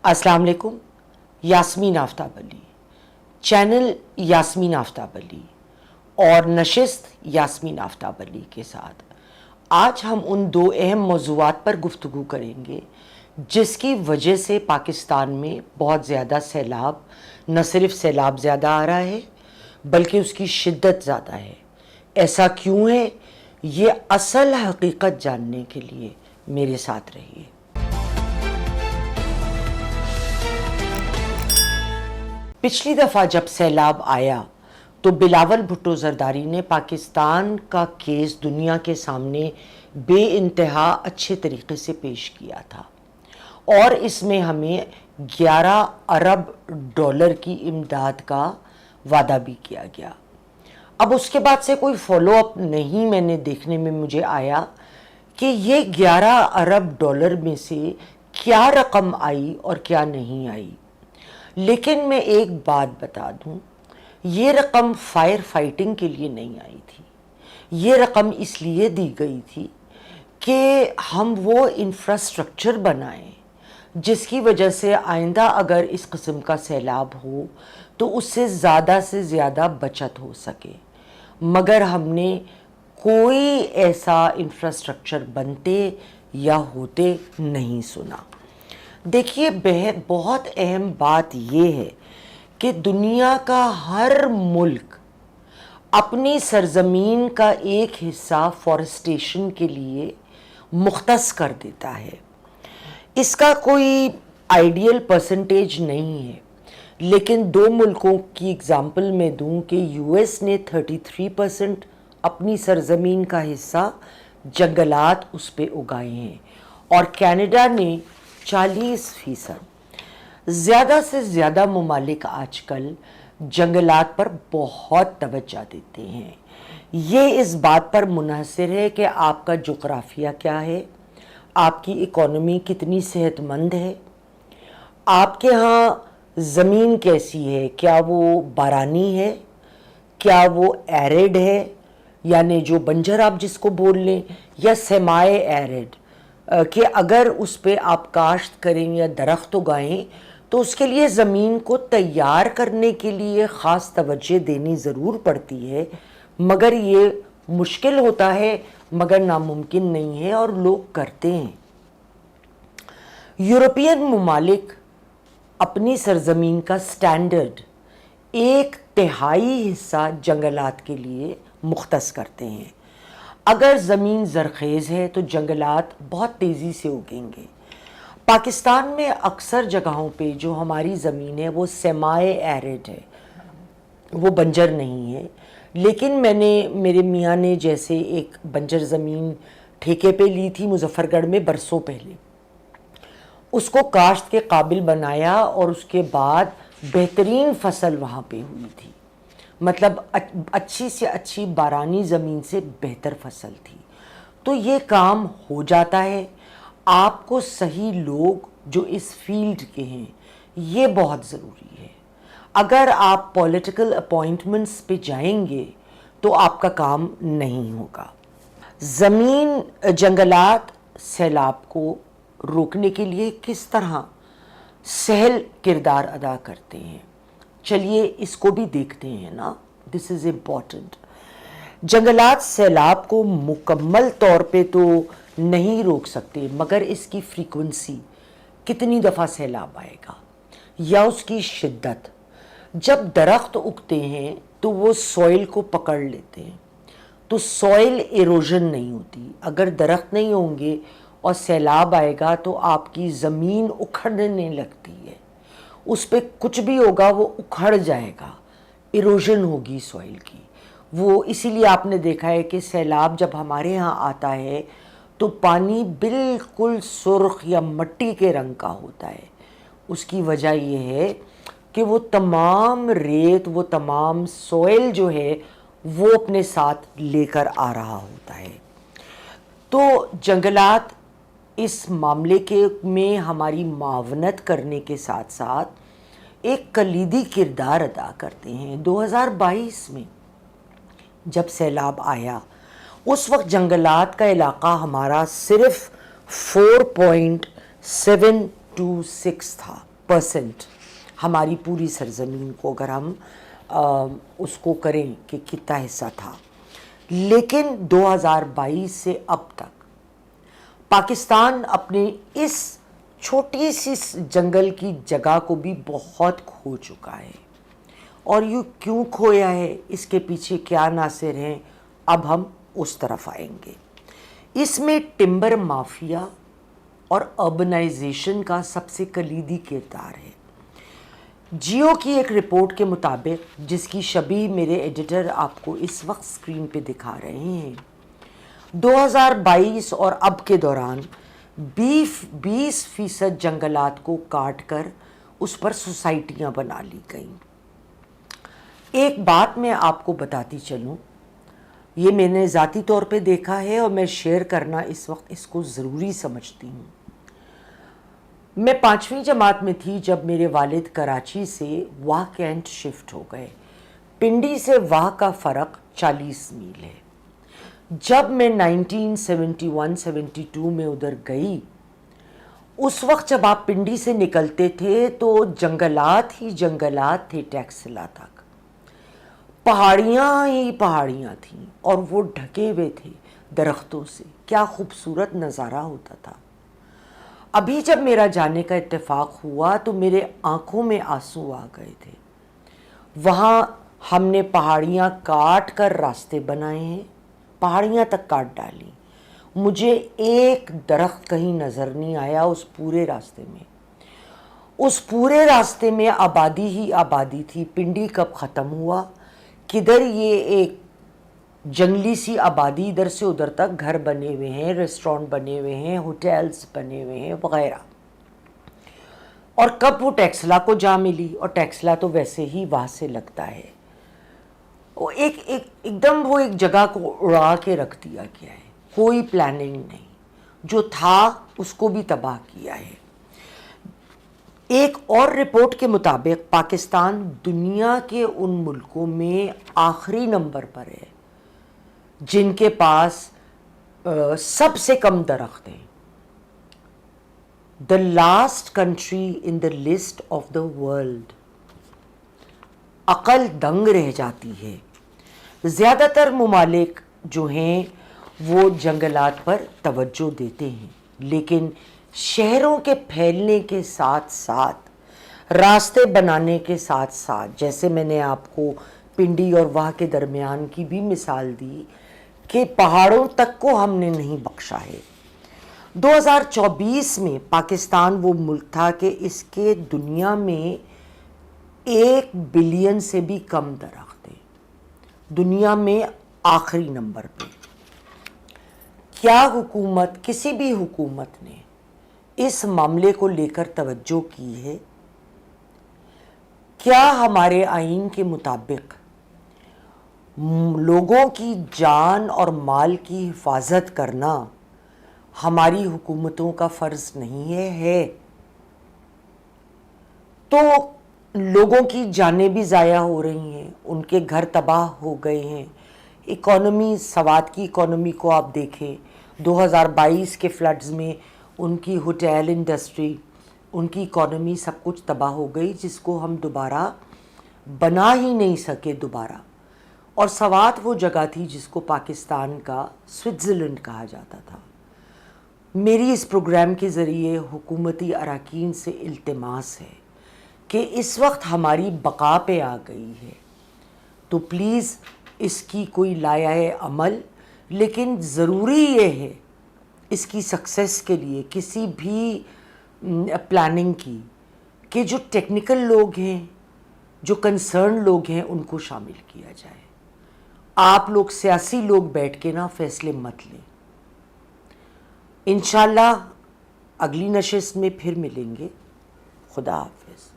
अस्सलाम वालेकुम। यास्मीन आफ्ताब अली, चैनल यास्मीन आफ्ताब अली और नशिस्त यास्मीन आफ्ताब अली के साथ आज हम उन दो अहम मौज़ूआत पर गुफ्तगू करेंगे जिसकी वजह से पाकिस्तान में बहुत ज़्यादा सैलाब, न सिर्फ सैलाब ज़्यादा आ रहा है बल्कि उसकी शिद्दत ज़्यादा है। ऐसा क्यों है, ये असल हकीकत जानने के लिए मेरे साथ रहिए। पिछली दफ़ा जब सैलाब आया तो बिलावल भुट्टो ज़रदारी ने पाकिस्तान का केस दुनिया के सामने बेइंतहा अच्छे तरीके से पेश किया था और इसमें हमें 11 अरब डॉलर की इमदाद का वादा भी किया गया। अब उसके बाद से कोई फॉलो अप नहीं मैंने देखने में मुझे आया कि ये 11 अरब डॉलर में से क्या रकम आई और क्या नहीं आई। लेकिन मैं एक बात बता दूं, ये रकम फायर फाइटिंग के लिए नहीं आई थी। ये रकम इसलिए दी गई थी कि हम वो इंफ्रास्ट्रक्चर बनाएं जिसकी वजह से आइंदा अगर इस किस्म का सैलाब हो तो उससे से ज़्यादा बचत हो सके, मगर हमने कोई ऐसा इंफ्रास्ट्रक्चर बनते या होते नहीं सुना। देखिए, बहुत अहम बात ये है कि दुनिया का हर मुल्क अपनी सरजमीन का एक हिस्सा फॉरेस्टेशन के लिए मुख्तस कर देता है। इसका कोई आइडियल परसेंटेज नहीं है, लेकिन दो मुल्कों की एग्जांपल मैं दूं कि यूएस ने 33% अपनी सरजमीन का हिस्सा जंगलात उस पे उगाए हैं और कनाडा ने 40%। ज़्यादा से ज़्यादा ममालिक आजकल जंगलात पर बहुत तवज्जो देते हैं। ये इस बात पर मुनहसर है कि आपका जोग्राफिया क्या है, आपकी इकोनॉमी कितनी सेहतमंद है, आपके यहाँ ज़मीन कैसी है, क्या वो बारानी है, क्या वो एरिड है, यानी जो बंजर आप जिसको बोल लें, या सेमाए एरिड कि अगर उस पे आप काश्त करें या दरख्त उगाएं तो उसके लिए ज़मीन को तैयार करने के लिए ख़ास तवज्जो देनी ज़रूर पड़ती है, मगर ये मुश्किल होता है मगर नामुमकिन नहीं है और लोग करते हैं। यूरोपियन ममालिक अपनी सरजमीन का स्टैंडर्ड 1/3 हिस्सा जंगलात के लिए मुख्तस करते हैं। अगर ज़मीन ज़रख़ेज़ है तो जंगलात बहुत तेज़ी से उगेंगे। पाकिस्तान में अक्सर जगहों पे जो हमारी ज़मीन है वो सेमाए एरिड है, वो बंजर नहीं है। लेकिन मेरे मियाँ ने जैसे एक बंजर ज़मीन ठेके पे ली थी मुज़फ़्फ़रगढ़ में बरसों पहले, उसको काश्त के काबिल बनाया और उसके बाद बेहतरीन फसल वहाँ पे हुई थी। मतलब अच्छी से अच्छी बारानी ज़मीन से बेहतर फसल थी। तो ये काम हो जाता है। आपको सही लोग जो इस फील्ड के हैं ये बहुत ज़रूरी है। अगर आप पॉलिटिकल अपॉइंटमेंट्स पे जाएंगे तो आपका काम नहीं होगा। ज़मीन, जंगलात सैलाब को रोकने के लिए किस तरह सहल किरदार अदा करते हैं, चलिए इसको भी देखते हैं ना। This is important. जंगलात सैलाब को मुकम्मल तौर पे तो नहीं रोक सकते, मगर इसकी फ्रीक्वेंसी, कितनी दफ़ा सैलाब आएगा या उसकी शिद्दत। जब दरख्त उगते हैं तो वो सॉइल को पकड़ लेते हैं, तो सॉइल इरोजन नहीं होती। अगर दरख्त नहीं होंगे और सैलाब आएगा तो आपकी ज़मीन उखड़ने लगती है, उस पर कुछ भी होगा वो उखड़ जाएगा, इरोजन होगी सॉइल की। वो इसीलिए आपने देखा है कि सैलाब जब हमारे यहाँ आता है तो पानी बिल्कुल सुर्ख या मिट्टी के रंग का होता है। उसकी वजह ये है कि वो तमाम रेत, वो तमाम सॉइल जो है वो अपने साथ लेकर आ रहा होता है। तो जंगलात इस मामले में हमारी मावनत करने के साथ साथ एक कलीदी किरदार अदा करते हैं। 2022 में जब सैलाब आया उस वक्त जंगलात का इलाका हमारा सिर्फ 4.726 था। پرسنٹ ہماری پوری سرزمین کو اگر ہم اس کو کریں کہ کتنا حصہ تھا. لیکن 2022 سے اب تک پاکستان اپنے اس چھوٹی سی جنگل کی جگہ کو بھی بہت کھو چکا ہے. اور یہ کیوں کھویا ہے، اس کے پیچھے کیا عناصر ہیں، اب ہم اس طرف آئیں گے. اس میں ٹمبر مافیا اور اربنائزیشن کا سب سے کلیدی کردار ہے. جیو کی ایک رپورٹ کے مطابق، جس کی شبیہ میرے ایڈیٹر آپ کو اس وقت سکرین پہ دکھا رہے ہیں، 2022 اور اب کے دوران 20% جنگلات کو کاٹ کر اس پر سوسائٹیاں بنا لی گئیں. ایک بات میں آپ کو بتاتی چلوں، یہ میں نے ذاتی طور پہ دیکھا ہے اور میں شیئر کرنا اس وقت اس کو ضروری سمجھتی ہوں. میں 5ویں جماعت میں تھی جب میرے والد کراچی سے واہ کینٹ شفٹ ہو گئے. پنڈی سے واہ کا فرق 40 میل ہے. جب میں 1971-72 میں ادھر گئی، اس وقت جب آپ پنڈی سے نکلتے تھے تو جنگلات ہی جنگلات تھے ٹیکسلا تک. پہاڑیاں ہی پہاڑیاں تھیں اور وہ ڈھکے ہوئے تھے درختوں سے. کیا خوبصورت نظارہ ہوتا تھا. ابھی جب میرا جانے کا اتفاق ہوا تو میرے آنکھوں میں آنسو آ گئے تھے. وہاں ہم نے پہاڑیاں کاٹ کر راستے بنائے ہیں، پہاڑیاں تک کاٹ ڈالی. مجھے ایک درخت کہیں نظر نہیں آیا اس پورے راستے میں. اس پورے راستے میں آبادی ہی آبادی تھی. پنڈی کب ختم ہوا، کدھر یہ ایک جنگلی سی آبادی، ادھر سے ادھر تک گھر بنے ہوئے ہیں، ریسٹورنٹ بنے ہوئے ہیں، ہوٹلز بنے ہوئے ہیں وغیرہ. اور کب وہ ٹیکسلا کو جا ملی، اور ٹیکسلا تو ویسے ہی وہاں سے لگتا ہے. وہ ایک دم وہ ایک جگہ کو اڑا کے رکھ دیا گیا ہے، کوئی پلاننگ نہیں. جو تھا اس کو بھی تباہ کیا ہے. ایک اور رپورٹ کے مطابق پاکستان دنیا کے ان ملکوں میں آخری نمبر پر ہے جن کے پاس سب سے کم درخت ہیں. The last country in the list of the world. عقل دنگ رہ جاتی ہے. زیادہ تر ممالک جو ہیں وہ جنگلات پر توجہ دیتے ہیں، لیکن شہروں کے پھیلنے کے ساتھ ساتھ، راستے بنانے کے ساتھ ساتھ، جیسے میں نے آپ کو پنڈی اور واہ کے درمیان کی بھی مثال دی کہ پہاڑوں تک کو ہم نے نہیں بخشا ہے. 2024 میں پاکستان وہ ملک تھا کہ اس کے دنیا میں 1 بلین سے بھی کم درخت ہیں، دنیا میں آخری نمبر پہ. کیا حکومت، کسی بھی حکومت نے اس معاملے کو لے کر توجہ کی ہے؟ کیا ہمارے آئین کے مطابق لوگوں کی جان اور مال کی حفاظت کرنا ہماری حکومتوں کا فرض نہیں ہے؟ تو لوگوں کی جانیں بھی ضائع ہو رہی ہیں، ان کے گھر تباہ ہو گئے ہیں. اکانومی، سوات کی اکانومی کو آپ دیکھیں، 2022 کے فلڈز میں ان کی ہوٹل انڈسٹری، ان کی اکانومی سب کچھ تباہ ہو گئی، جس کو ہم دوبارہ بنا ہی نہیں سکے دوبارہ. اور سوات وہ جگہ تھی جس کو پاکستان کا سوئٹزرلینڈ کہا جاتا تھا. میری اس پروگرام کے ذریعے حکومتی اراکین سے التماس ہے کہ اس وقت ہماری بقا پہ آ گئی ہے تو پلیز اس کی کوئی لائحہ عمل، لیکن ضروری یہ ہے اس کی سکسیس کے لیے کسی بھی پلاننگ کی کہ جو ٹیکنیکل لوگ ہیں، جو کنسرن لوگ ہیں، ان کو شامل کیا جائے. آپ لوگ سیاسی لوگ بیٹھ کے نہ فیصلے مت لیں. انشاءاللہ اگلی نشست میں پھر ملیں گے. خدا حافظ.